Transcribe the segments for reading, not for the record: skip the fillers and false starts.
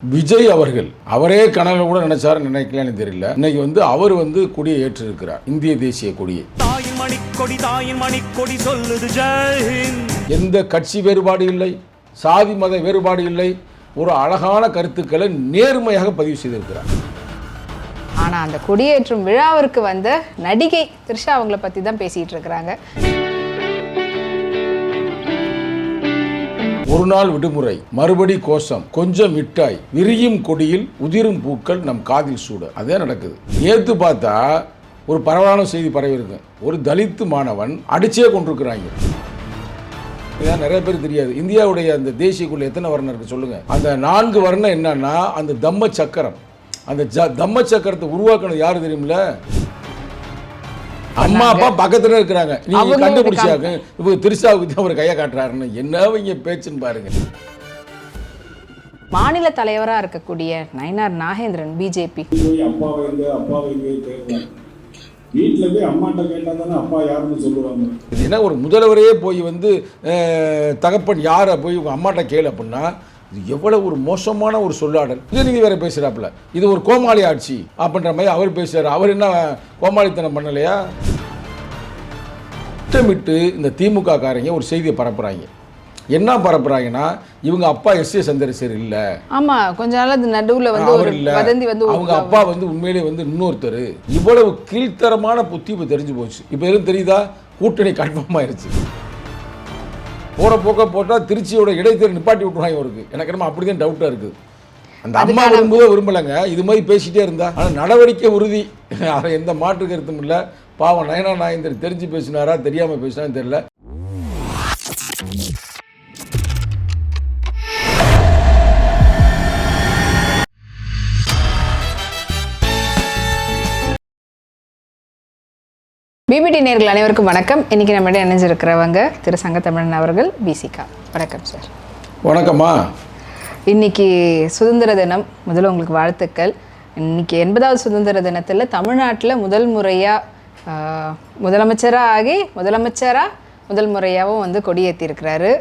விஜய் அவர்கள் அவரே கனவுல கூட நினைச்சாரு நினைக்கலன்னு தெரியல. இன்னைக்கு அவர் கொடியை ஏற்றிருக்கிறார், இந்திய தேசிய கொடியை. தாயின் மணிக்கொடி சொல்லுது ஜெய் ஹிந்த். எந்த கட்சி வேறுபாடு இல்லை, சாதி மத வேறுபாடு இல்லை, ஒரு அழகான கருத்துக்களை நேர்மையாக பதிவு செய்திருக்கிறார். ஆனா அந்த கொடியேற்றும் விழாவிற்கு வந்த நடிகை த்ரிஷா அவங்கள பத்தி தான் பேசிட்டு இருக்கிறாங்க. ஒரு நாள் விடுமுறை, மறுபடி கோஷம், கொஞ்சம் மிட்டாய், விரியும் கொடியில் உதிரும் பூக்கள் நம் காதில் சூட. அதே நடக்குது. நேத்து பார்த்தா ஒரு பரவலான செய்தி பரவி இருக்கு. ஒரு தலித்து மாணவன் அடிச்சே கொண்டிருக்கிறாங்க. இதான் நிறைய பேர் தெரியாது. இந்தியாவுடைய அந்த தேசியக்குள்ள எத்தனை வர்ணம் இருக்கு சொல்லுங்க. அந்த 4 வர்ணம் என்னன்னா அந்த தம்ம சக்கரம். அந்த தம்ம சக்கரத்தை உருவாக்குனது யாரு தெரியுமில்ல? அம்மா அப்பா பக்கத்துல இருக்கிறாங்க. நீங்க கண்டுபிடிச்சாங்க இப்போ திரிஷாவுக்கு தான் ஒரு கையை காட்டுறாருன்னு என்ன இவங்க பேச்சுன்னு பாருங்க. மாநில தலைவரா இருக்கக்கூடிய நயினார் நாகேந்திரன் பிஜேபி வீட்டில் போய் அம்மாட்ட கேட்டால் தானே அப்பா யாருன்னு சொல்லுவாங்க. இது என்ன ஒரு முதல்வரே போய் தகப்பன் யாரை போய் அம்மாட்ட கேளு அப்படின்னா இது எவ்வளவு ஒரு மோசமான ஒரு சொல்லாடல். நீதி வேற பேசுறாப்புல இது ஒரு கோமாளி ஆட்சி அப்படின்ற மாதிரி அவர் பேசுறாரு. அவர் என்ன கோமாளித்தனம் பண்ணலையா? திட்டமிட்டு இந்த திமுக காரங்க ஒரு செய்தியை பரப்புறாங்க. என்ன பரப்புறாங்கன்னா இவங்க அப்பா எஸ்.ஏ. சந்திரசேகர் இல்ல, ஆமா கொஞ்ச நாள் அது நடுவுல ஒரு வதந்தி அவங்க அப்பா உண்மையிலே இன்னொருத்தர். இவ்வளவு கீழ்த்தரமான புத்தி இப்ப தெரிஞ்சு போச்சு. இப்ப எதுவும் தெரியுதா? கூட்டணி கன்ஃபார்ம் ஆயிருச்சு. போற போக்க போட்டா திருச்சியோட இடைத்தேர்தல் நிப்பாட்டி விட்டுருவாங்க அவருக்கு. எனக்கு என்னமோ அப்படிதான் டவுட்டா இருக்குது. அந்த அம்மா விரும்பலங்க இது மாதிரி பேசிட்டே இருந்தா. ஆனா நடவடிக்கை உறுதி, அதை எந்த மாற்று கருத்தும் இல்லை. பாவம் நயினார் நாகேந்திரன் தெரிஞ்சு பேசினாரா தெரியாம பேசினான்னு தெரியல. பிபிடி நேயர்கள் அனைவருக்கும் வணக்கம். இன்னைக்கு நம்மிடம் இணைஞ்சிருக்கிறவங்க திரு சங்கத்தமிழன் அவர்கள், பிசிகா. வணக்கம் சார். வணக்கம்மா. இன்னைக்கு சுதந்திர தினம். முதல்ல உங்களுக்கு வாழ்த்துக்கள். இன்னைக்கு 80வது சுதந்திர தினத்தில் தமிழ்நாட்டில் முதல் முறையாக முதல் முறையாகவும் கொடியேற்றிருக்கிறாரு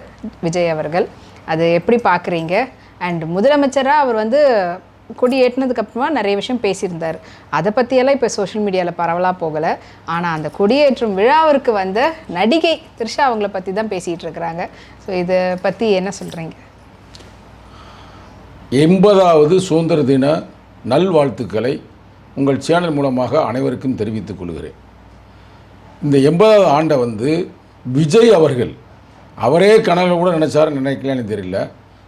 விஜய் அவர்கள். அது எப்படி பார்க்குறீங்க? அண்ட் முதலமைச்சராக அவர் கொடி ஏற்றினதுக்கப்புறமா நிறைய விஷயம் பேசியிருந்தார். அதை பற்றியெல்லாம் இப்போ சோஷியல் மீடியாவில் பரவலாக போகலை. ஆனால் அந்த கொடியேற்றும் விழாவிற்கு வந்த நடிகை த்ரிஷா அவங்கள பற்றி தான் பேசிகிட்டு இருக்கிறாங்க. ஸோ இதை பற்றி என்ன சொல்கிறீங்க? 80வது சுதந்திர தின நல்வாழ்த்துக்களை உங்கள் சேனல் மூலமாக அனைவருக்கும் தெரிவித்துக் கொள்கிறேன். இந்த 80வது ஆண்டை விஜய் அவர்கள் அவரே கனவுல கூட நினைச்சாரு நினைக்கலன்னு தெரியல.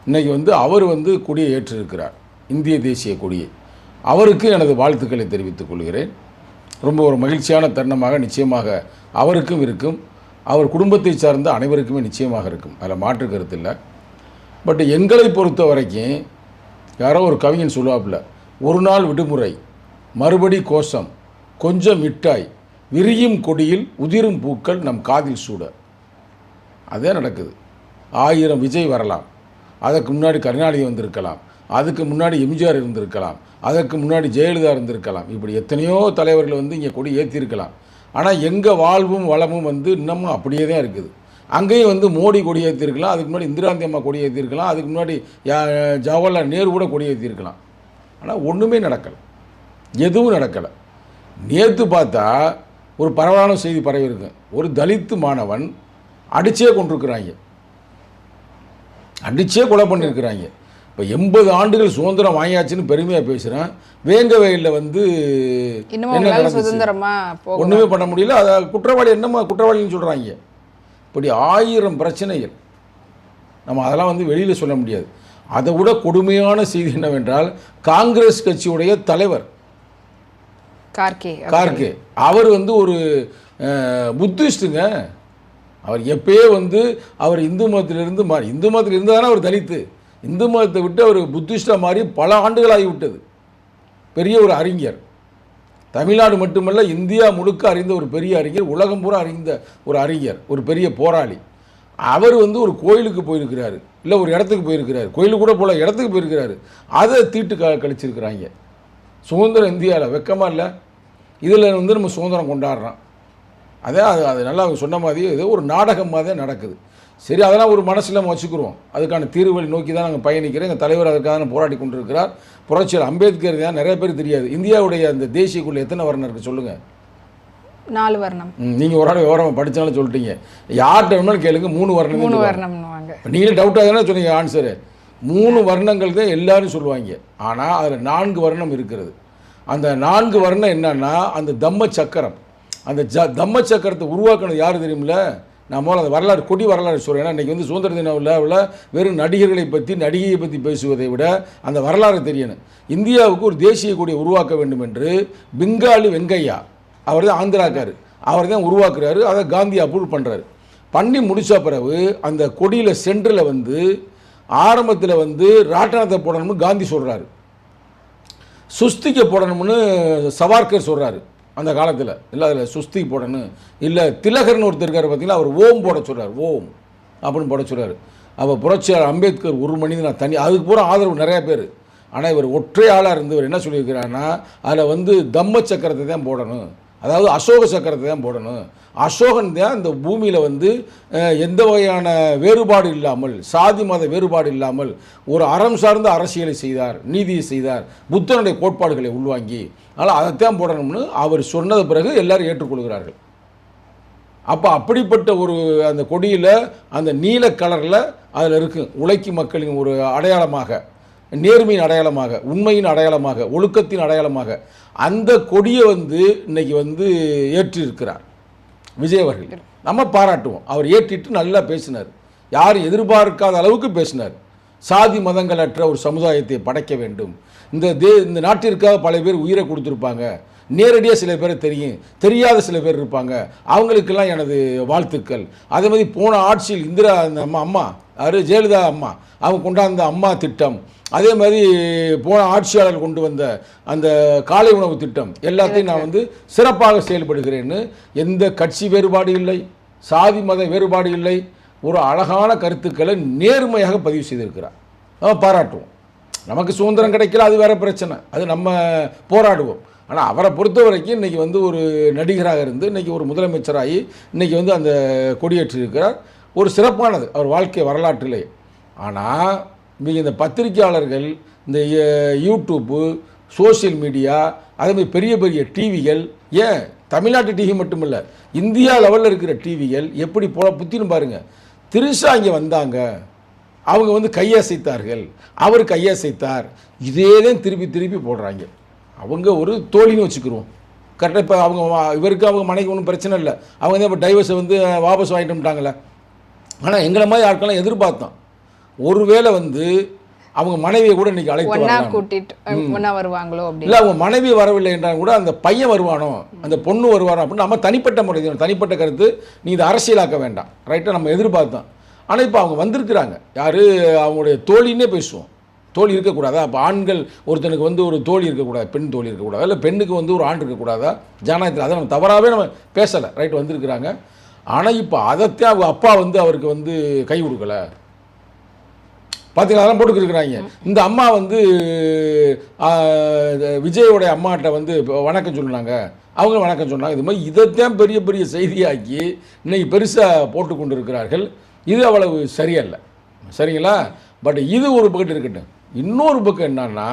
இன்னைக்கு அவர் கொடியை ஏற்றிருக்கிறார், இந்திய தேசிய கொடியை. அவருக்கு எனது வாழ்த்துக்களை தெரிவித்துக் கொள்கிறேன். ரொம்ப ஒரு மகிழ்ச்சியான தருணமாக நிச்சயமாக அவருக்கும் இருக்கும், அவர் குடும்பத்தை சார்ந்த அனைவருக்குமே நிச்சயமாக இருக்கும். அதில் மாற்று கருத்து இல்லை. பட் எங்களை பொறுத்த வரைக்கும் யாரோ ஒரு கவிஞன் சொல்லுவாப்புல, ஒரு நாள் விடுமுறை, மறுபடி கோஷம், கொஞ்சம் மிட்டாய், விரியும் கொடியில் உதிரும் பூக்கள் நம் காதில் சூட. அதே நடக்குது. 1000 விஜய் வரலாம், அதற்கு முன்னாடி கருணாநிதி வந்திருக்கலாம், அதுக்கு முன்னாடி எம்ஜிஆர் இருந்திருக்கலாம், அதற்கு முன்னாடி ஜெயலலிதா இருந்திருக்கலாம். இப்படி எத்தனையோ தலைவர்கள் இங்கே கொடி ஏற்றிருக்கலாம். ஆனால் எங்கள் வாழ்வும் வளமும் இன்னமும் அப்படியே தான் இருக்குது. அங்கேயும் மோடி கொடி ஏற்றிருக்கலாம், அதுக்கு முன்னாடி இந்திராந்தி அம்மா கொடி ஏற்றிருக்கலாம், அதுக்கு முன்னாடி ஜவஹர்லால் நேரு கூட கொடி ஏற்றிருக்கலாம். ஆனால் ஒன்றுமே நடக்கலை, எதுவும் நடக்கலை. நேற்று பார்த்தா ஒரு பரவலான செய்தி பரவி இருக்கு. ஒரு தலித்து மாணவன் அடிச்சே கொண்டிருக்கிறாங்க, அடிச்சே கொலை பண்ணியிருக்கிறாங்க. இப்போ 80 ஆண்டுகள் சுதந்திரம் வாங்கியாச்சுன்னு பெருமையாக பேசுகிறேன். வேங்க வயலில் என்ன ஒன்றுமே பண்ண முடியல. அதை குற்றவாளி என்னம்மா குற்றவாளின்னு சொல்கிறாங்க. இப்படி 1000 பிரச்சனைகள். நம்ம அதெல்லாம் வெளியில் சொல்ல முடியாது. அதை விட கொடுமையான செய்தி என்னவென்றால் காங்கிரஸ் கட்சியுடைய தலைவர் கார்கே அவர் ஒரு புத்திஸ்டுங்க. அவர் எப்பயே அவர் இந்து மதத்திலிருந்து மாறி, இந்து மதத்தில் இருந்தால் தானே அவர் தலித்து, இந்து மதத்தை விட்டு அவர் புத்திஸ்டாக மாறி பல ஆண்டுகளாகி விட்டது. பெரிய ஒரு அறிஞர், தமிழ்நாடு மட்டுமல்ல இந்தியா முழுக்க அறிந்த ஒரு பெரிய அறிஞர், உலகம் பூரா அறிந்த ஒரு அறிஞர், ஒரு பெரிய போராளி. அவர் ஒரு கோயிலுக்கு போயிருக்கிறாரு, இல்லை ஒரு இடத்துக்கு போயிருக்கிறாரு, கோயிலுக்கு கூட போல இடத்துக்கு போயிருக்கிறாரு. அதை தீட்டு கழிச்சிருக்கிறாங்க. சுதந்திரம் இந்தியாவில் வெக்கமாக இல்லை. இதில் நம்ம சுதந்திரம் கொண்டாடுறோம். அது நல்லா அவங்க சொன்ன மாதிரி ஏதோ ஒரு நாடகமாக தான் நடக்குது. சரி, அதெல்லாம் ஒரு மனசில் நம்ம வச்சுக்கிறோம். அதுக்கான தீர்வுகளை நோக்கி தான் நாங்கள் பயணிக்கிறோம். எங்கள் தலைவர் அதற்காக போராடி கொண்டிருக்கிறார். புரட்சியாளர் அம்பேத்கர் தான் நிறைய பேர் தெரியாது. இந்தியாவுடைய அந்த தேசியக்குள்ள எத்தனை வர்ணம் இருக்குது சொல்லுங்கள்? 4 வர்ணம். நீங்கள் ஒரு ஆள் விவரமாக படித்தாலும் சொல்லிட்டீங்க. யார்கிட்ட வேணாலும் கேளுங்க, 3 வர்ணம். 3 வர்ணம்னுவாங்க. நீங்களே டவுட்டாக தானே சொன்னீங்க ஆன்சரு. 3 வர்ணங்கள் தான் எல்லாரும் சொல்லுவாங்க. ஆனால் அதில் 4 வர்ணம் இருக்கிறது. அந்த 4 வர்ணம் என்னன்னா அந்த தம்ம சக்கரம். அந்த தம்ம சக்கரத்தை உருவாக்குனது யார் தெரியுமில்ல? நான் முதல்ல அந்த வரலாறு, கொடி வரலாறு சொல்கிறேன். ஏன்னா இன்றைக்கி வந்து சுதந்திர தின விழாவில் வெறும் நடிகர்களை பற்றி, நடிகையை பற்றி பேசுவதை விட அந்த வரலாறு தெரியணும். இந்தியாவுக்கு ஒரு தேசிய கொடியை உருவாக்க வேண்டும் என்று பெங்காலி வெங்கையா, அவர் தான் ஆந்திராக்கார், அவர் தான் உருவாக்குறாரு. அதை காந்தி அப்ரூவ் பண்ணுறாரு. பண்ணி முடித்த பிறகு அந்த கொடியில் சென்டரில் வந்து ஆரம்பத்தில் வந்து ராட்டனத்தை போடணும்னு காந்தி சொல்கிறாரு. சுஸ்திக்க போடணும்னு சவார்கர் சொல்கிறாரு அந்த காலத்தில். இல்லை அதில் சுஸ்தி போடணும், இல்லை திலகர்னு ஒருத்தர் இருக்கார் பார்த்தீங்களா, அவர் ஓம் போட சொல்கிறார். ஓம் அப்படின்னு போட சொல்கிறார். அப்போ புரட்சியாளர் அம்பேத்கர் ஒரு மனிதன் நான் தனி, அதுக்கு பூரா ஆதரவு நிறையா பேர். ஆனால் இவர் ஒற்றை ஆளாக இருந்தவர் என்ன சொல்லியிருக்கிறாருன்னா, அதில் வந்து தம்ம சக்கரத்தை தான் போடணும், அதாவது அசோக சக்கரத்தை தான் போடணும். அசோகன் தான் இந்த பூமியில் வந்து எந்த வகையான வேறுபாடு இல்லாமல், சாதி மத வேறுபாடு இல்லாமல் ஒரு அறம் சார்ந்த அரசியலை செய்தார், நீதியை செய்தார், புத்தனுடைய கோட்பாடுகளை உள்வாங்கி. அதனால் அதைத்தான் போடணும்னு அவர் சொன்னது பிறகு எல்லாரும் ஏற்றுக்கொள்கிறார்கள். அப்போ அப்படிப்பட்ட ஒரு அந்த கொடியில் அந்த நீல கலரில் அதில் இருக்குது உழைக்கும் மக்களின் ஒரு அடையாளமாக, நேர்மையின் அடையாளமாக, உண்மையின் அடையாளமாக, ஒழுக்கத்தின் அடையாளமாக அந்த கொடியை வந்து இன்னைக்கு வந்து ஏற்றிருக்கிறார் விஜய் அவர்கள். நம்ம பாராட்டுவோம். அவர் ஏற்றிட்டு நல்லா பேசினார். யாரும் எதிர்பார்க்காத அளவுக்கு பேசினார். சாதி மதங்களற்ற ஒரு சமுதாயத்தை படைக்க வேண்டும். இந்த நாட்டிற்காக பல பேர் உயிரை கொடுத்துருப்பாங்க. நேரடியாக சில பேர் தெரியும், தெரியாத சில பேர் இருப்பாங்க. அவங்களுக்கெல்லாம் எனது வாழ்த்துக்கள். அதே மாதிரி போன ஆட்சியில் இந்திரா அந்த அம்மா யார், ஜெயலலிதா அம்மா, அவங்க கொண்டாந்த அம்மா திட்டம், அதே மாதிரி போன ஆட்சியாளர் கொண்டு வந்த அந்த காலை உணவு திட்டம் எல்லாத்தையும் நான் வந்து சிறப்பாக செயல்படுகிறேன்னு, எந்த கட்சி வேறுபாடு இல்லை, சாதி மத வேறுபாடு இல்லை, ஒரு அழகான கருத்துக்களை நேர்மையாக பதிவு செய்திருக்கிறார். நம்ம பாராட்டுவோம். நமக்கு சுதந்திரம் கிடைக்கல, அது வேறு பிரச்சனை, அது நம்ம போராடுவோம். ஆனால் அவரை பொறுத்த வரைக்கும் இன்றைக்கி வந்து ஒரு நடிகராக இருந்து இன்றைக்கி ஒரு முதலமைச்சராகி இன்றைக்கி வந்து அந்த கொடியேற்றிருக்கிறார். ஒரு சிறப்பானது அவர் வாழ்க்கை வரலாற்றிலே. ஆனால் நீங்கள் இந்த பத்திரிகையாளர்கள், இந்த யூடியூப்பு, சோசியல் மீடியா, அதேமாதிரி பெரிய பெரிய டிவிகள், ஏன் தமிழ்நாட்டு டிவி மட்டும் இல்லை, இந்தியா லெவலில் இருக்கிற டிவிகள் எப்படி புத்தின்னு பாருங்கள். திரிஷா இங்கே வந்தாங்க, அவங்க வந்து கையசைத்தார்கள், அவர் கையசைத்தார், இதே தான் திருப்பி திருப்பி போடுறாங்க. அவங்க ஒரு தோழின்னு வச்சுக்கிறோம் கரெக்டாக. இப்போ அவங்க இவருக்கு அவங்க மனைவி ஒன்றும் பிரச்சனை இல்லை, அவங்க தான் இப்போ டைவர்ஸை வந்து வாபஸ் வாங்கிட்டு வந்துட்டாங்களே. ஆனால் எங்களை மாதிரி ஆட்கள்லாம் எதிர்பார்த்தோம், ஒருவேளை வந்து அவங்க மனைவியை கூட இன்னைக்கு அழைத்து கூட்டிட்டு வருவாங்களோ அப்படி இல்லை, அவங்க மனைவி வரவில்லை என்றால் கூட அந்த பையன் வருவானோ, அந்த பொண்ணு வருவானோ அப்படின்னு நம்ம தனிப்பட்ட முறை, தனிப்பட்ட கருத்து, நீ இதை அரசியலாக்க வேண்டாம், ரைட்டாக நம்ம எதிர்பார்த்தோம். ஆனால் இப்போ அவங்க வந்திருக்கிறாங்க. யார், அவங்களுடைய தோழின்னே பேசுவோம். தோழி இருக்கக்கூடாதா? அப்போ ஆண்கள் ஒருத்தனுக்கு வந்து ஒரு தோழி இருக்கக்கூடாது, பெண் தோழி இருக்கக்கூடாது, இல்லை பெண்ணுக்கு வந்து ஒரு ஆண் இருக்கக்கூடாதா? ஜனநாயகத்தில் அதை நம்ம தவறாகவே நம்ம பேசலை, ரைட், வந்திருக்கிறாங்க. ஆனால் இப்போ அதைத்தான் அவங்க அப்பா வந்து அவருக்கு வந்து கை கொடுக்கலை. பார்த்தீங்களா, அதெல்லாம் போட்டுக்கிருக்கிறாங்க. இந்த அம்மா வந்து விஜயோடைய அம்மாட்ட வந்து வணக்கம் சொன்னாங்க, அவங்க வணக்கம் சொன்னாங்க. இது மாதிரி இதைத்தான் பெரிய பெரிய செய்தியாக்கி இன்னைக்கு பெருசாக போட்டு கொண்டு இருக்கிறார்கள். இது அவ்வளவு சரியல்ல, சரிங்களா? பட் இது ஒரு பக்கம் இருக்கட்டும். இன்னொரு பக்கம் என்னன்னா,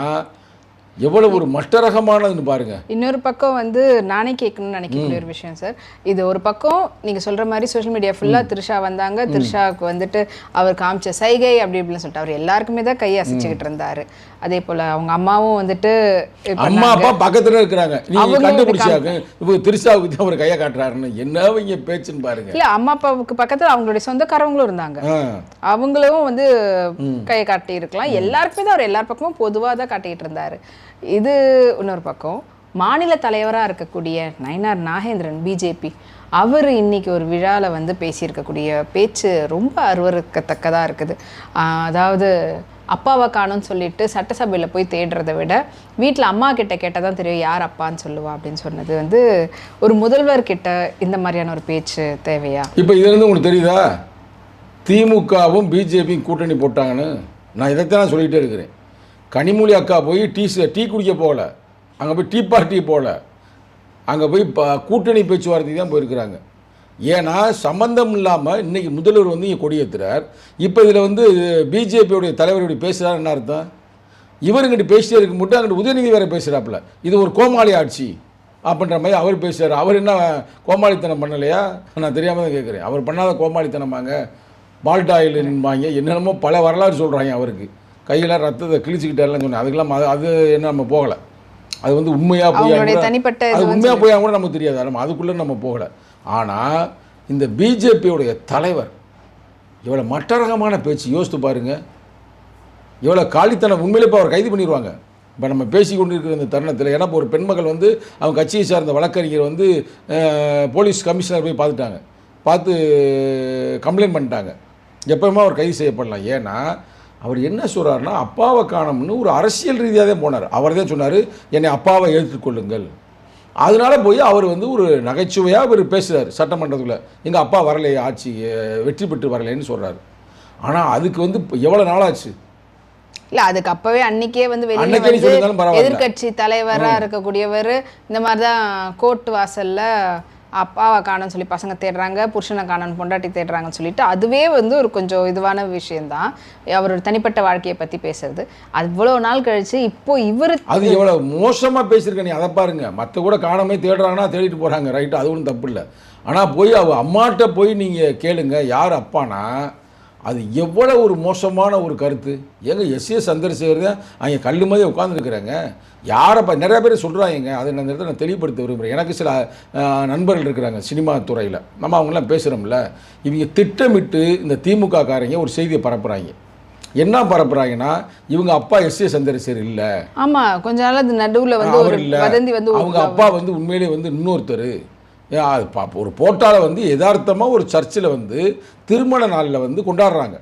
எவ்வளவு ஒரு மட்டரகமானதுன்னு பாருங்க. இன்னொரு பக்கம் வந்து நானே கேட்கணும்னு நினைக்கக்கூடிய ஒரு விஷயம் சார். இது ஒரு பக்கம் நீங்க சொல்ற மாதிரி சோஷியல் மீடியா ஃபுல்லா திரிஷா வந்தாங்க, திரிஷாவுக்கு வந்துட்டு அவர் காமிச்ச சைகை அப்படி இப்படின்னு சொல்லிட்டு அவர் எல்லாருக்குமே தான் கையை அசைச்சுக்கிட்டு இருந்தாரு. அதே போல அவங்க அம்மாவும் வந்துட்டு அம்மா அப்பா பக்கத்துல இருக்கிறாங்க, நீங்க கண்டுபிடிச்சாங்க இப்போ திரிஷாவுக்கு தான் அவர் கையை காட்டுறாருன்னு என்ன இங்க பேச்சுன்னு பாருங்க. இல்ல, அம்மா அப்பாவுக்கு பக்கத்துல அவங்களுடைய சொந்தக்காரவங்களும் இருந்தாங்க, அவங்களும் வந்து கையை காட்டி இருக்கலாம். எல்லாருக்குமே தான் அவர் எல்லார் பக்கமும் பொதுவாக தான் காட்டிக்கிட்டு இருந்தாரு. இது இன்னொரு பக்கம். மாநில தலைவராக இருக்கக்கூடிய நயினார் நாகேந்திரன் பிஜேபி, அவர் இன்னைக்கு ஒரு விழாவில் வந்து பேசியிருக்கக்கூடிய பேச்சு ரொம்ப அருவருக்கத்தக்கதாக இருக்குது. அதாவது அப்பாவை காணும்னு சொல்லிட்டு சட்டசபையில் போய் தேடுறதை விட வீட்டில் அம்மா கிட்ட கேட்டால் தான் தெரியும் யார் அப்பான்னு சொல்லுவா அப்படின்னு சொன்னது வந்து ஒரு முதல்வர் கிட்ட இந்த மாதிரியான ஒரு பேச்சு தேவையா? இப்போ இதுலேருந்து உங்களுக்கு தெரியுதா திமுகவும் பிஜேபியும் கூட்டணி போட்டாங்கன்னு? நான் இதைத்தான் சொல்லிகிட்டே இருக்கிறேன். கனிமொழி அக்கா போய் டீ குடிக்க போகல, அங்கே போய் டீ பார்ட்டி போகல, அங்கே போய் கூட்டணி பேச்சுவார்த்தைக்கு தான் போயிருக்கிறாங்க. ஏன்னா சம்பந்தம் இல்லாமல் இன்றைக்கி முதல்வர் வந்து இங்கே கொடியேற்றுறார். இப்போ இதில் வந்து பிஜேபியோடைய தலைவர் இப்படி பேசுகிறார், என்ன அர்த்தம்? இவருங்கிட்ட பேசிட்டே இருக்க மட்டும் அங்கிட்டு உதயநிதி வேறு பேசுகிறாப்புல, இது ஒரு கோமாளி ஆட்சி அப்படின்ற மாதிரி அவர் பேசுகிறார். அவர் என்ன கோமாளித்தனம் பண்ணலையா? நான் தெரியாமல் தான் கேட்குறேன். அவர் பண்ணாத கோமாளித்தனமாங்க? பால்டாயில்வாங்க என்னென்னமோ பல வரலாறு சொல்கிறாங்க. அவருக்கு கையில் ரத்தத்தை கிழிச்சிக்கிட்டாருன்னு சொன்னேன். அதுக்கெல்லாம் அது என்ன நம்ம போகலை. அது வந்து உண்மையாக போய் தனிப்பட்ட அது உண்மையாக போய் கூட நமக்கு தெரியாது. நம்ம அதுக்குள்ளே நம்ம போகலை. ஆனால் இந்த பிஜேபியோடைய தலைவர் இவ்வளோ மட்டரகமான பேச்சு யோசித்து பாருங்கள். இவ்வளோ காலித்தனம். உண்மையிலே இப்போ அவர் கைது பண்ணிடுவாங்க. இப்போ நம்ம பேசி கொண்டு இருக்கிற இந்த தருணத்தில், ஏன்னா இப்போ ஒரு பெண்மகள் வந்து அவங்க கட்சியை சார்ந்த வழக்கறிஞர் வந்து போலீஸ் கமிஷனர் போய் பார்த்துட்டாங்க. பார்த்து கம்ப்ளைண்ட் பண்ணிட்டாங்க. எப்பவுமே அவர் கைது செய்யப்படலாம். ஏன்னா அவர் என்ன சொல்கிறாருன்னா, அப்பாவை காணோம்னு ஒரு அரசியல் ரீதியாக தான் போனார். அவர் தான் சொன்னார், என்னை அப்பாவை ஏற்றுக்கொள்ளுங்கள். அதனால போய் அவர் வந்து ஒரு நகைச்சுவையாக அவர் பேசுகிறார் சட்டமன்றத்தில், எங்கள் அப்பா வரலையே, ஆட்சி வெற்றி பெற்று வரலைன்னு சொல்கிறாரு. ஆனால் அதுக்கு வந்து எவ்வளோ நாளாச்சு? இல்லை, அதுக்கு அப்போவே அன்னைக்கே வந்து வெளியே எதிர்கட்சி தலைவராக இருக்கக்கூடியவர் இந்த மாதிரி தான் கோர்ட் வாசலில் அப்பாவை காணன்னு சொல்லி பசங்க தேடுறாங்க, புருஷனை காணன்னு பொண்டாட்டி தேடுறாங்கன்னு சொல்லிட்டு, அதுவே வந்து ஒரு கொஞ்சம் இதுவான விஷயந்தான். அவரோட தனிப்பட்ட வாழ்க்கையை பற்றி பேசுறது. அது இவ்வளோ நாள் கழிச்சு இப்போ இவர் அது எவ்வளோ மோசமாக பேசியிருக்க. நீ அதை பாருங்க. மற்ற கூட காணாமே தேடுறாங்கன்னா தேடிட்டு போகிறாங்க, ரைட்டு, அது ஒன்றும் தப்பு இல்லை. ஆனால் போய் அம்மாட்ட போய் நீங்கள் கேளுங்க யார் அப்பானா, அது எவ்வளோ ஒரு மோசமான ஒரு கருத்து. ஏங்க எஸ்.ஏ. சந்திரசேகர் தான் அங்கே கல் மாதிரி உட்காந்துருக்குறாங்க. யாரப்பா நிறைய பேர் சொல்கிறாங்க. அதை நான் இடத்துல நான் தெளிவுபடுத்த விரும்புகிறேன். எனக்கு சில நண்பர்கள் இருக்கிறாங்க சினிமா துறையில், நம்ம அவங்களாம் பேசுகிறோம்ல. இவங்க திட்டமிட்டு இந்த திமுக காரங்க ஒரு செய்தியை பரப்புகிறாங்க. என்ன பரப்புகிறாங்கன்னா, இவங்க அப்பா எஸ்.ஏ. சந்திரசேகர் இல்லை. ஆமாம், கொஞ்ச நாள் அது நடுவில் வந்து ஒரு வதந்தி வந்து அவங்க அப்பா வந்து உண்மையிலே வந்து இன்னொருத்தர். ஒரு போட்டால் வந்து யதார்த்தமாக ஒரு சர்ச்சில் வந்து திருமண நாளில் வந்து கொண்டாடுறாங்க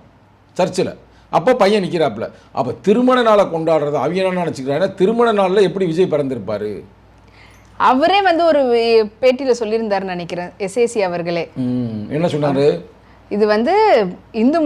சர்ச்சில். அப்போ பையன் நிற்கிறாப்புல. அப்போ திருமண நாளை கொண்டாடுறது அவங்க என்ன நினச்சிக்கிறாங்கன்னா, திருமண நாளில் எப்படி விஜய் பிறந்திருப்பார்? அவரே வந்து ஒரு பேட்டியில் சொல்லியிருந்தாருன்னு நினைக்கிறேன், எஸ்ஏசி அவர்களே. என்ன சொன்னார்? இது வந்து இந்து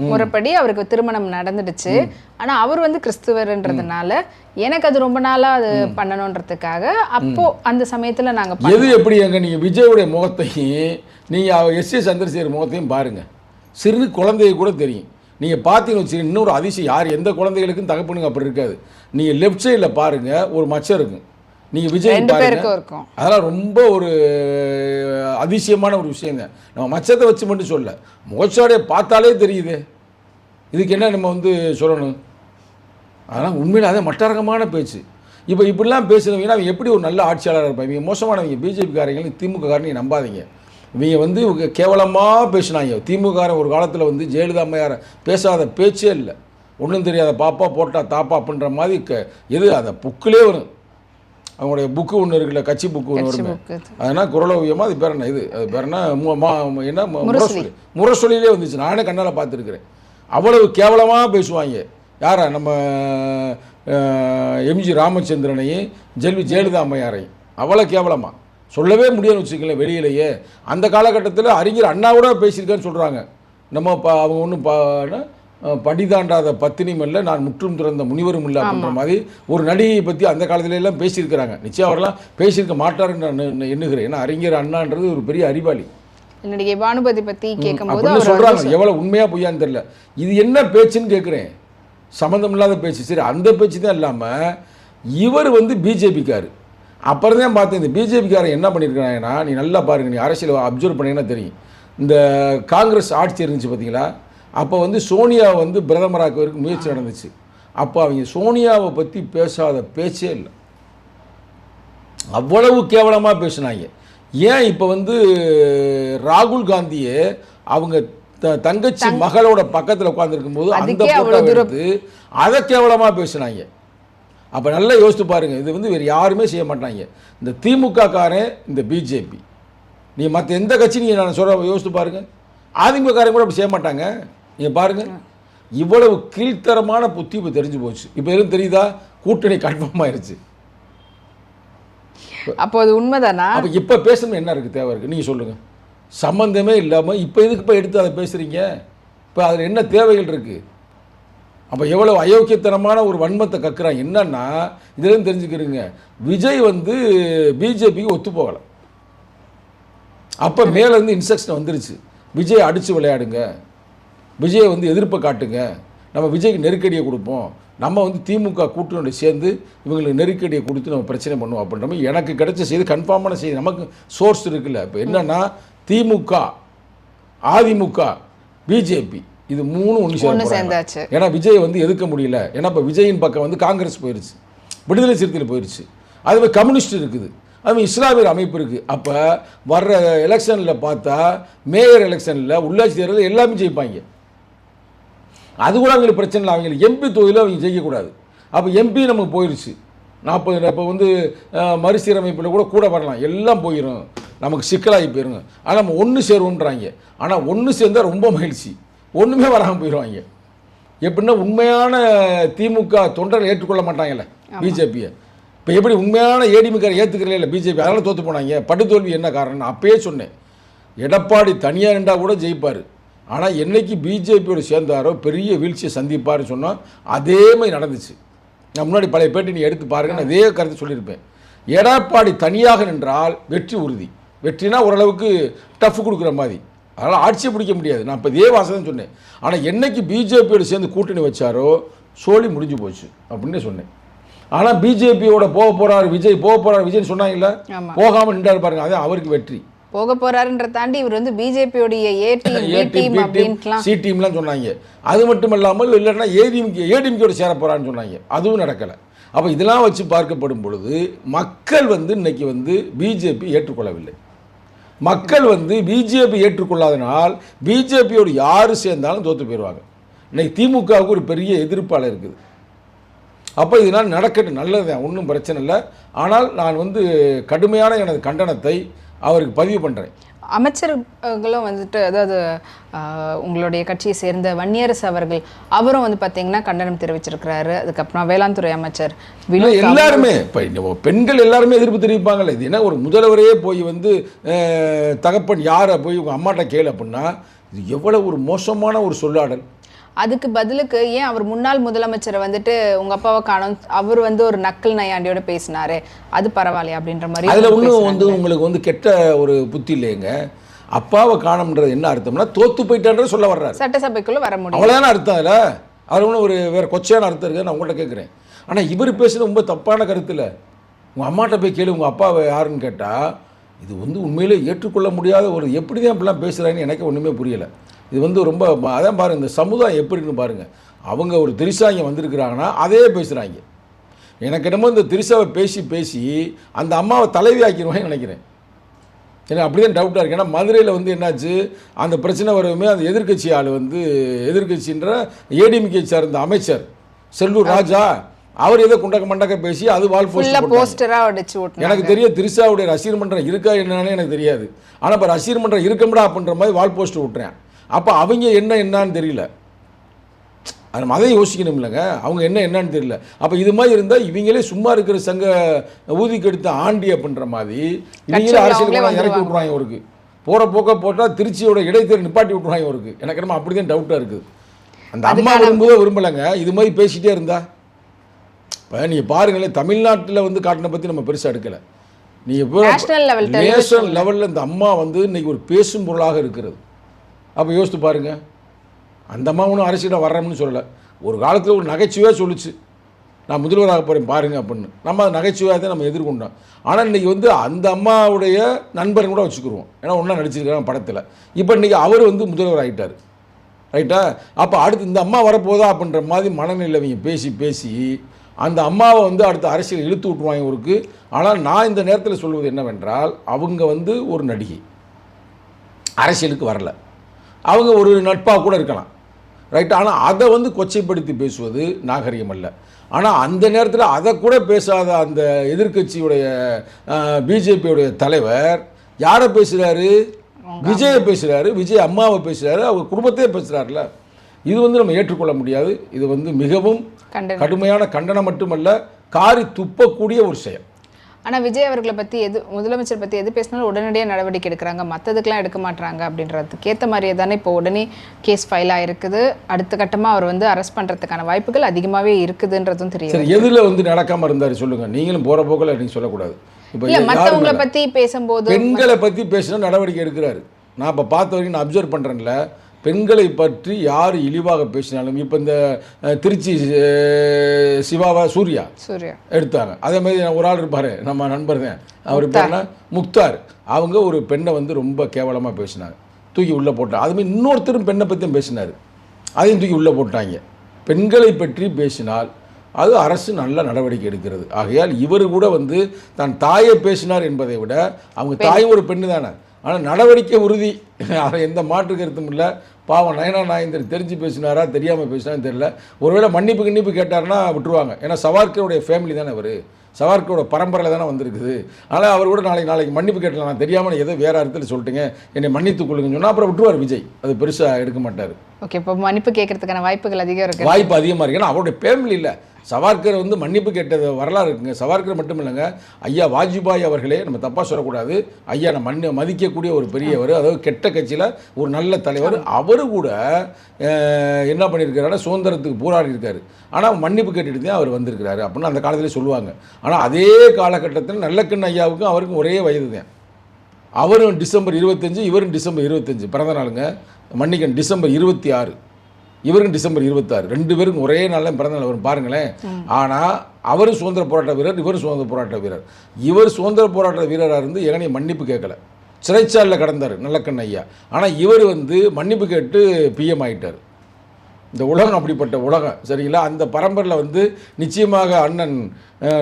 முறைப்படி அவருக்கு திருமணம் நடந்துடுச்சு. ஆனால் அவர் வந்து கிறிஸ்துவர்ன்றதுனால எனக்கு அது ரொம்ப நாளாக அது பண்ணணுன்றதுக்காக அப்போ அந்த சமயத்தில் நாங்கள் எது எப்படி எங்க நீங்கள் விஜயோடைய முகத்தையும் நீங்கள் எஸ்.ஏ. சந்திரசேகர் முகத்தையும் பாருங்கள். சிறு குழந்தைய கூட தெரியும். நீங்கள் பார்த்தீங்கன்னு வச்சு இன்னொரு அதிசயம், யார் எந்த குழந்தைகளுக்கும் தகப்பனுங்க அப்படி இருக்காது. நீங்கள் லெஃப்ட் சைடில் பாருங்கள், ஒரு மச்சம் இருக்கும். நீங்கள் விஜய் பாருங்க, அதெல்லாம் ரொம்ப ஒரு அதிசயமான ஒரு விஷயங்க. நம்ம மச்சத்தை வச்சு மட்டும் சொல்ல, முகச்சாடையை பார்த்தாலே தெரியுது. இதுக்கு என்ன நம்ம வந்து சொல்லணும்? அதெல்லாம் உண்மையில் அதே மட்டரகமான பேச்சு. இப்போ இப்படிலாம் பேசுகிறவங்கன்னா அவங்க எப்படி ஒரு நல்ல ஆட்சியாளராக இருப்பாங்க? இவங்க மோசமானவங்க. பிஜேபிக்காரங்களும் திமுககாரங்க நம்பாதீங்க. இவங்க வந்து கேவலமாக பேசினாங்க. திமுககாரன் ஒரு காலத்தில் வந்து ஜெயலலிதா அம்மையாரை பேசாத பேச்சே இல்லை. ஒன்றும் தெரியாத பாப்பா போட்டா தாப்பா அப்படின்ற மாதிரி எது அந்த புக்கிலே வரும். அவங்களுடைய புக்கு ஒன்று இருக்குல்ல, கட்சி புக்கு ஒன்று வருமே, அதனால் குரலோவியமாக அது பேர் என்ன, இது அது பேர் என்ன முரசொலியிலே வந்துச்சு. நானே கண்ணால் பார்த்துருக்குறேன். அவ்வளவு கேவலமாக பேசுவாங்க. யாரா? நம்ம எம்ஜி ராமச்சந்திரனையும் ஜெயலலிதா அம்மையாரையும் அவ்வளோ கேவலமாக சொல்லவே முடியாதுன்னு வச்சுக்கல. வெளியிலேயே அந்த காலகட்டத்தில் அறிஞர் அண்ணா கூட பேசியிருக்கேன்னு சொல்கிறாங்க. நம்ம அவங்க ஒன்றும் படிதாண்டாத பத்தினியும் இல்லை, நான் முற்றும் திறந்த முனிவரும் இல்லை அப்படின்ற மாதிரி ஒரு நடிகையை பற்றி அந்த காலத்துல எல்லாம் பேசியிருக்கிறாங்க. நிச்சயம் அவரெல்லாம் பேசியிருக்க மாட்டாருன்னு நான் எண்ணுகிறேன். ஏன்னா அறிஞர் அண்ணான்றது ஒரு பெரிய அறிவாளி. நடிகை பானுபதி பற்றி கேட்கும்போது சொல்கிறாங்க. எவ்வளோ உண்மையாக பொய்யான்னு தெரியல. இது என்ன பேச்சுன்னு கேட்குறேன். சம்மந்தம் இல்லாத பேச்சு. சரி, அந்த பேச்சு தான் இல்லாமல் இவர் வந்து பிஜேபிக்காரு. அப்புறம் தான் பார்த்தேன் இந்த பிஜேபிக்காரன் என்ன பண்ணியிருக்கிறாங்கன்னா, நீ நல்லா பாருங்கள், நீ அரசியல் அப்சர்வ் பண்ணிங்கன்னா தெரியும். இந்த காங்கிரஸ் ஆட்சி இருந்துச்சு பார்த்தீங்களா, அப்போ வந்து சோனியாவை வந்து பிரதமராக்குவதற்கு முயற்சி நடந்துச்சு. அப்போ அவங்க சோனியாவை பற்றி பேசாத பேச்சே இல்லை. அவ்வளவு கேவலமாக பேசினாங்க. ஏன் இப்போ வந்து ராகுல் காந்தியே அவங்க தங்கச்சி மகளோட பக்கத்தில் உட்காந்துருக்கும் போது அந்த போட்டோ எடுத்து அதை கேவலமாக பேசினாங்க. அப்போ நல்லா யோசித்து பாருங்கள். இது வந்து வேறு யாருமே செய்ய மாட்டாங்க. இந்த திமுக காரன், இந்த பிஜேபி, நீ மற்ற எந்த கட்சி நீங்கள் நான் சொல்கிற யோசித்து பாருங்கள். அதிமுக காரன் கூட அப்படி செய்ய மாட்டாங்க. நீங்கள் பாருங்கள், இவ்வளவு கீழ்த்தரமான புத்தி இப்போ தெரிஞ்சு போச்சு. இப்போ எதுவும் தெரியுதா? கூட்டணி கன்ஃபார்ம் ஆயிடுச்சு. அப்போ அது உண்மைதானா? அப்போ இப்போ பேசணும் என்ன இருக்குது, தேவை இருக்குது? நீங்கள் சொல்லுங்கள். சம்மந்தமே இல்லாமல் இப்போ எதுக்கு இப்போ எடுத்து அதை பேசுகிறீங்க? இப்போ அதில் என்ன தேவைகள் இருக்குது? அப்போ எவ்வளோ அயோக்கியத்தனமான ஒரு வன்மத்தை கக்குறாங்க. என்னன்னா இதுலேருந்து தெரிஞ்சுக்கிறீங்க, விஜய் வந்து பிஜேபிக்கு ஒத்து போகலை. அப்போ மேலேருந்து இன்ஸ்ட்ரக்ஷன் வந்துருச்சு, விஜய் அடித்து விளையாடுங்க, விஜயை வந்து எதிர்ப்பை காட்டுங்க, நம்ம விஜய்க்கு நெருக்கடியை கொடுப்போம், நம்ம வந்து திமுக கூட்டணியோட சேர்ந்து இவங்களுக்கு நெருக்கடியை கொடுத்து நம்ம பிரச்சனை பண்ணுவோம் அப்படின்ற மாதிரி எனக்கு கிடைச்ச செய்தி, கன்ஃபார்மான செய்தி. நமக்கு சோர்ஸ் இருக்குல்ல. இப்போ என்னென்னா திமுக, அதிமுக, பிஜேபி இது 3 ஒன்று சேர்ந்தாச்சு. ஏன்னா விஜய் வந்து எதிர்க்க முடியல. ஏன்னா இப்போ விஜயின் பக்கம் வந்து காங்கிரஸ் போயிடுச்சு, விடுதலை சிறுத்தைகள் போயிடுச்சு, அதுவே கம்யூனிஸ்ட் இருக்குது, அதுமாதிரி இஸ்லாமியர் அமைப்பு இருக்குது. அப்போ வர்ற எலெக்ஷனில் பார்த்தா மேயர் எலெக்ஷனில் உள்ளாட்சி தேர்தலில் எல்லாமே ஜெயிப்பாங்க. அது கூட அவங்களுக்கு பிரச்சனை இல்லை, அவங்களுக்கு எம்பி தொகுதியில் அவங்க ஜெயிக்கக்கூடாது. அப்போ எம்பி நமக்கு போயிடுச்சு 40. இப்போ வந்து மறுசீரமைப்பில் கூட வரலாம், எல்லாம் போயிடும், நமக்கு சிக்கலாகி போயிருங்க. ஆனால் நம்ம ஒன்று சேருவோன்றாங்க. ஆனால் ஒன்று சேர்ந்தால் ரொம்ப மகிழ்ச்சி, ஒன்றுமே வராமல் போயிடுவாங்க. எப்படின்னா உண்மையான திமுக தொண்டரை ஏற்றுக்கொள்ள மாட்டாங்கல்ல பிஜேபியை. இப்போ எப்படி உண்மையான ஏடிஎம்காரை ஏற்றுக்கிறே இல்லை பிஜேபி, அதனால் தோற்று போனாங்க. படுதோல்வி என்ன காரணம் அப்பயே சொன்னேன். எடப்பாடி தனியாக நின்றா கூட ஜெயிப்பார், ஆனால் என்னைக்கு பிஜேபியோடு சேர்ந்தாரோ பெரிய வீழ்ச்சியை சந்திப்பார்னு சொன்னால் அதே மாதிரி நடந்துச்சு. நான் முன்னாடி பழைய பேட்டி நீ எடுத்து பாருங்க, நான் அதே கருத்து சொல்லியிருப்பேன். எடப்பாடி தனியாக நின்றால் வெற்றி உறுதி. வெற்றினா ஓரளவுக்கு டஃப் கொடுக்குற மாதிரி, அதனால் ஆட்சியை பிடிக்க முடியாது. நான் இப்போ இதே வாசகம் சொன்னேன். ஆனால் என்னைக்கு பிஜேபியோடு சேர்ந்து கூட்டணி வச்சாரோ சோழி முடிஞ்சு போச்சு அப்படின்னு சொன்னேன். ஆனால் பிஜேபியோட போக போகிறார் விஜய், போக போகிறார் விஜய்னு சொன்னாங்கல்ல, போகாமல் நின்றாரு பாருங்க, அதே அவருக்கு வெற்றி. போக போறாருன்ற தாண்டி இவர் வந்து பிஜேபியோடைய ஏ டீம் சி டீம்லாம் சொன்னாங்க. அது மட்டும் இல்லாமல் இல்லைன்னா ஏடிஎம்கேயோட சேர போகிறான்னு சொன்னாங்க, அதுவும் நடக்கலை. அப்போ இதெல்லாம் வச்சு பார்க்கப்படும் பொழுது மக்கள் வந்து இன்னைக்கு வந்து பிஜேபி ஏற்றுக்கொள்ளவில்லை. மக்கள் வந்து பிஜேபி ஏற்றுக்கொள்ளாதனால் பிஜேபியோடு யார் சேர்ந்தாலும் தோற்று போயிடுவாங்க. இன்னைக்கு திமுகவுக்கு ஒரு பெரிய எதிர்ப்பாளர் இருக்குது. அப்போ இதனால் நடக்கட்டும், நல்லது தான், ஒன்றும் பிரச்சனை இல்லை. ஆனால் நான் வந்து கடுமையான எனது கண்டனத்தை அவருக்கு பதிவு பண்ணுறேன். அமைச்சர்களும் வந்துட்டு, அதாவது உங்களுடைய கட்சியை சேர்ந்த வன்னியரசு அவர்கள், அவரும் வந்து பார்த்தீங்கன்னா கண்டனம் தெரிவிச்சிருக்கிறாரு. அதுக்கப்புறம் வேளாண் துறை அமைச்சர் எல்லாருமே, இப்போ பெண்கள் எல்லாருமே எதிர்ப்பு தெரிவிப்பாங்கல்ல. இது என்ன ஒரு முதல்வரையே போய் வந்து தகப்பன் யாரை போய் உங்கள் அம்மாட்ட கேளு அப்படின்னா இது எவ்வளோ ஒரு மோசமான ஒரு சொல்லாடல். அதுக்கு பதிலுக்கு ஏன் அவர் முன்னாள் முதலமைச்சரை வந்துட்டு உங்க அப்பாவை காணும், அவர் வந்து ஒரு நக்கல் நையாண்டியோட பேசினாரு, அது பரவாயில்லையா அப்படின்ற மாதிரி. அதில் ஒன்றும் வந்து உங்களுக்கு வந்து கெட்ட ஒரு புத்தி இல்லைங்க. அப்பாவை காணும்ன்றது என்ன அர்த்தம்னா தோத்து போயிட்டான்ற சொல்ல வர்றாரு. சட்டசபைக்குள்ள வர முடியும், அவ்வளோதான அர்த்தம். அதில் அதில் ஒன்றும் ஒரு வேறு கொச்சையான அர்த்தம் இருக்குது. நான் உங்கள்கிட்ட கேட்குறேன். ஆனால் இவர் பேசுகிறது ரொம்ப தப்பான கருத்து இல்லை. உங்கள் அம்மாட்ட போய் கேளு உங்கள் அப்பாவை யாருன்னு கேட்டால் இது வந்து உண்மையிலே ஏற்றுக்கொள்ள முடியாத ஒரு, எப்படி தான் இப்படிலாம் பேசுகிறாங்கன்னு எனக்கு ஒன்றுமே புரியலை. இது வந்து ரொம்ப அதான் பாருங்கள், இந்த சமுதாயம் எப்படின்னு பாருங்கள். அவங்க ஒரு திரிசா இங்கே வந்திருக்கிறாங்கன்னா அதே பேசுகிறாங்க. எனக்கு என்னமோ இந்த திரிசாவை பேசி பேசி அந்த அம்மாவை தலைவி ஆக்கிடுவாங்கன்னு நினைக்கிறேன். எனக்கு அப்படி தான் டவுட்டாக இருக்குது. ஏன்னா மதுரையில் வந்து என்னாச்சு, அந்த பிரச்சனை வரவுமே அந்த எதிர்கட்சி ஆள் வந்து எதிர்கட்சின்ற ஏடிஎம்கே சார்ந்த அமைச்சர் செல்லூர் ராஜா அவர் ஏதோ குண்டக்க பேசி அது வால் போஸ்டராக அடிச்சு விட்டு, எனக்கு தெரியும் திரிசாவுடைய ரசிகர் மன்றம் இருக்கா என்னன்னு எனக்கு தெரியாது. ஆனால் இப்போ ரசிகர் மன்றம் இருக்கமுடா அப்படின்ற மாதிரி வால் போஸ்ட் விட்டுறேன். அப்போ அவங்க என்னன்னு தெரியல, அது அதையும் யோசிக்கணும் இல்லைங்க. அவங்க என்னன்னு தெரியல. அப்போ இது மாதிரி இருந்தால் இவங்களே சும்மா இருக்கிற சங்க ஊதிக்கு எடுத்த ஆண்டி அப்படின்ற மாதிரி இவங்களே அரசியல் இறக்கி விட்ருவாங்க. அவருக்கு போகிற போக்க போட்டால் திருச்சியோட இடைத்தேர்தல் நிப்பாட்டி விட்ருவாங்க அவருக்கு. எனக்கு என்னமோ அப்படி தான் டவுட்டாக இருக்குது. அந்த அம்மா விரும்பலைங்க இது மாதிரி பேசிகிட்டே இருந்தா. இப்போ நீங்கள் பாருங்களேன், தமிழ்நாட்டில் வந்து காட்டின பற்றி நம்ம பெருசாக எடுக்கலை. நீங்கள் நேஷனல் லெவலில் இந்த அம்மா வந்து இன்றைக்கி ஒரு பேசும் பொருளாக இருக்கிறது. அப்போ யோசித்து பாருங்கள், அந்த அம்மா ஒன்றும் அரசியலில் வர்றோம்னு சொல்லலை. ஒரு காலத்தில் ஒரு நகைச்சுவையாக சொல்லிச்சு, நான் முதல்வராக போகிறேன் பாருங்கள் அப்படின்னு. நம்ம அது நகைச்சுவையாக தான் நம்ம எதிர்கொண்டோம். ஆனால் இன்றைக்கி வந்து அந்த அம்மாவுடைய நண்பர்கள் கூட வச்சுக்கிடுவோம், ஏன்னா ஒன்றா நடிச்சிருக்காங்க படத்தில். இப்போ இன்றைக்கி அவர் வந்து முதல்வர் ஆகிட்டார், ரைட்டா? அப்போ அடுத்து இந்த அம்மா வரப்போதா அப்படின்ற மாதிரி மனநிலை அவங்க பேசி பேசி அந்த அம்மாவை வந்து அடுத்த அரசியல் இழுத்து விட்டுருவாங்க அவருக்கு. ஆனால் நான் இந்த நேரத்தில் சொல்வது என்னவென்றால், அவங்க வந்து ஒரு நடிகை, அரசியலுக்கு வரலை, அவங்க ஒரு நட்பாக கூட இருக்கலாம், ரைட்? ஆனால் அதை வந்து கொச்சைப்படுத்தி பேசுவது நாகரிகம் அல்ல. ஆனால் அந்த நேரத்தில் அதை கூட பேசாத அந்த எதிர்க்கட்சியுடைய பிஜேபியுடைய தலைவர் யாரை பேசுகிறாரு? விஜயை பேசுகிறாரு, விஜய் அம்மாவை பேசுகிறாரு, அவங்க குடும்பத்தையே பேசுகிறாருல. இது வந்து நம்ம ஏற்றுக்கொள்ள முடியாது. இது வந்து மிகவும் கடுமையான கண்டனம் மட்டுமல்ல, காரி துப்பக்கூடிய ஒரு செயல். ஆனால் விஜய் அவர்களை பற்றி முதலமைச்சர் பற்றி எது பேசினாலும் உடனடியாக நடவடிக்கை எடுக்கிறாங்க, மற்றதுக்கெலாம் எடுக்க மாட்டாங்க. அப்படின்றதுக்கு ஏற்ற மாதிரியே தானே இப்போ உடனே கேஸ் ஃபைல் ஆகிருக்குது. அடுத்த கட்டமாக அவர் வந்து அரெஸ்ட் பண்ணுறதுக்கான வாய்ப்புகள் அதிகமாகவே இருக்குதுன்றதும் தெரியும். சரி, எதில் வந்து நடக்காமல் இருந்தார் சொல்லுங்கள். நீங்களும் போகிற போக்கில் நீங்கள் சொல்லக்கூடாது. இப்போ இல்ல மற்றவங்களை பற்றி பேசும்போது பெண்களை பற்றி பேசினா நடவடிக்கை எடுக்கிறாரு. நான் இப்போ பார்த்த வரைக்கும் நான் அப்சர்வ் பண்ணுறேன்ல, பெண்களை பற்றி யார் இழிவாக பேசினாலும் இப்போ இந்த திருச்சி சிவாவா சூர்யா எடுத்தாங்க. அதே மாதிரி ஒரு ஆள் இருப்பார், நம்ம நண்பர் தான், அவர் பேர்னா முக்தார். அவங்க ஒரு பெண்ணை வந்து ரொம்ப கேவலமாக பேசினாங்க, தூக்கி உள்ளே போட்டாங்க. அதுமாதிரி இன்னொருத்தரும் பெண்ணை பற்றியும் பேசினார், அதையும் தூக்கி உள்ளே போட்டாங்க. பெண்களை பற்றி பேசினால் அது அரசு நல்ல நடவடிக்கை எடுக்கிறது. ஆகையால் இவர் கூட வந்து தான் தாயை பேசினார் என்பதை விட அவங்க தாயும் ஒரு பெண்ணு தானே, ஆனால் நடவடிக்கை உறுதி, அதை எந்த மாற்று கருத்தும் இல்லை. பாவம் நயனா நாயந்தர் தெரிஞ்சு பேசினாரா தெரியாமல் பேசினான்னு தெரியல. ஒருவேளை மன்னிப்பு கேட்டார்னா விட்டுருவாங்க, ஏன்னா சவார்கரோடைய ஃபேமிலி தானே அவர், சவார்கரோட பரம்பரையில் தானே வந்திருக்குது. ஆனால் அவர் கூட நாளைக்கு மன்னிப்பு கேட்டலாம், நான் தெரியாமல் ஏதோ வேறு அர்த்தத்தில் சொல்லிட்டுங்க, என்னை மன்னித்து கொள்ளுங்கன்னு சொன்னால் அப்புறம் விட்டுருவார் விஜய், அது பெருசாக எடுக்க மாட்டார். ஓகே, இப்போ மன்னிப்பு கேட்கறதுக்கான வாய்ப்புகள் அதிகம் இருக்குது, வாய்ப்பு அதிகமாக இருக்குது. ஏன்னா அவருடைய ஃபேமிலி இல்லை, சவார்கர் வந்து மன்னிப்பு கேட்டது வரலாறு இருக்குங்க. சவார்கர் மட்டும் இல்லைங்க, ஐயா வாஜ்பாய் அவர்களே, நம்ம தப்பாக சொல்லக்கூடாது, ஐயா நம்ம மதிக்கக்கூடிய ஒரு பெரியவர், அதாவது கெட்ட கட்சியில் ஒரு நல்ல தலைவர். அவரு கூட என்ன பண்ணியிருக்கிறாரு, சுதந்திரத்துக்கு போராடி இருக்காரு, ஆனால் மன்னிப்பு கேட்டுட்டு தான் அவர் வந்திருக்கிறாரு அப்படின்னு அந்த காலத்திலே சொல்லுவாங்க. ஆனால் அதே காலகட்டத்தில் நல்லக்கண் ஐயாவுக்கும் அவருக்கும் ஒரே வயது தான். அவரும் டிசம்பர் 25, இவரும் டிசம்பர் 25 பிறந்த நாளுங்க. மன்னிக்கன் டிசம்பர் 26, இவருக்கும் டிசம்பர் 26, 2 பேருக்கும் ஒரே நாளில் பிறந்த நாள் வரும் பாருங்களேன். ஆனால் அவரும் சுதந்திர போராட்ட வீரர், இவரும் சுதந்திர போராட்ட வீரர். இவர் சுதந்திர போராட்ட வீரராக இருந்து எங்கனையும் மன்னிப்பு கேட்கல, சிறைச்சாலையில் கடந்தார் நல்லக்கண் ஐயா. ஆனால் இவர் வந்து மன்னிப்பு கேட்டு பிஎம் ஆகிட்டார். இந்த உலகம் அப்படிப்பட்ட உலகம், சரிங்களா? அந்த பரம்பரையில் வந்து நிச்சயமாக அண்ணன்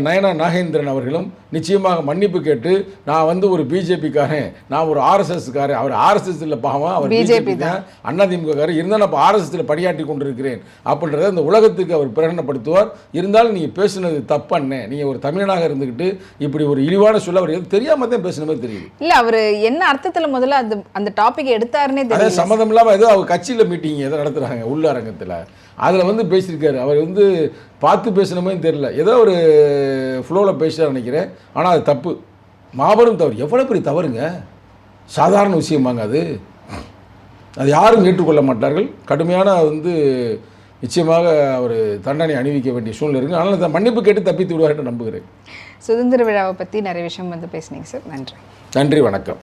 நயனா நாகேந்திரன் அவர்களும் நிச்சயமாக மன்னிப்பு கேட்டு, நான் வந்து ஒரு பிஜேபிக்காரன், நான் ஒரு ஆர்எஸ்எஸ்காரன், அவர் ஆர்எஸ்எஸ் இல்லை பாவம், அவர் பிஜேபி தான், அதிமுகக்காரர் இருந்தால் நான் ஆர்எஸ்எஸ்ல பணியாற்றி கொண்டிருக்கிறேன் அப்படின்றத இந்த உலகத்துக்கு அவர் பிரகடனப்படுத்துவார். இருந்தாலும் நீங்கள் பேசுனது தப்பண்ணே, நீங்கள் ஒரு தமிழனாக இருந்துக்கிட்டு இப்படி ஒரு இழிவான சொல்ல அவர் எதுவும் தெரியாமல் தான் பேசுன மாதிரி தெரியுது. இல்லை அவர் என்ன அர்த்தத்தில் முதல்ல அந்த டாபிக் எடுத்தாருன்னே தெரியும், சம்மந்தம் இல்லாமல் ஏதோ அவர் கட்சியில் மீட்டிங் எதோ நடத்துகிறாங்க உள்ளரங்கத்தில், அதில் வந்து பேசியிருக்காரு. அவர் வந்து பார்த்து பேசணுமே தெரியல, ஏதோ ஒரு ஃப்ளோவில் பேசுகிறார் நினைக்கிறேன். ஆனால் அது தப்பு, மாபெரும் தவறு. எவ்வளோ பெரிய தவறுங்க, சாதாரண விஷயமாங்க அது. அது யாரும் ஏற்றுக்கொள்ள மாட்டார்கள். கடுமையான வந்து நிச்சயமாக அவர் தண்டனை அணிவிக்க வேண்டிய சூழ்நிலை இருக்குது. அதனால் அதை மன்னிப்பு கேட்டு தப்பித்து விடுவார் என்று நம்புகிறேன். சுதந்திர விழாவை பற்றி நிறைய விஷயம் வந்து பேசுனீங்க சார், நன்றி. நன்றி, வணக்கம்.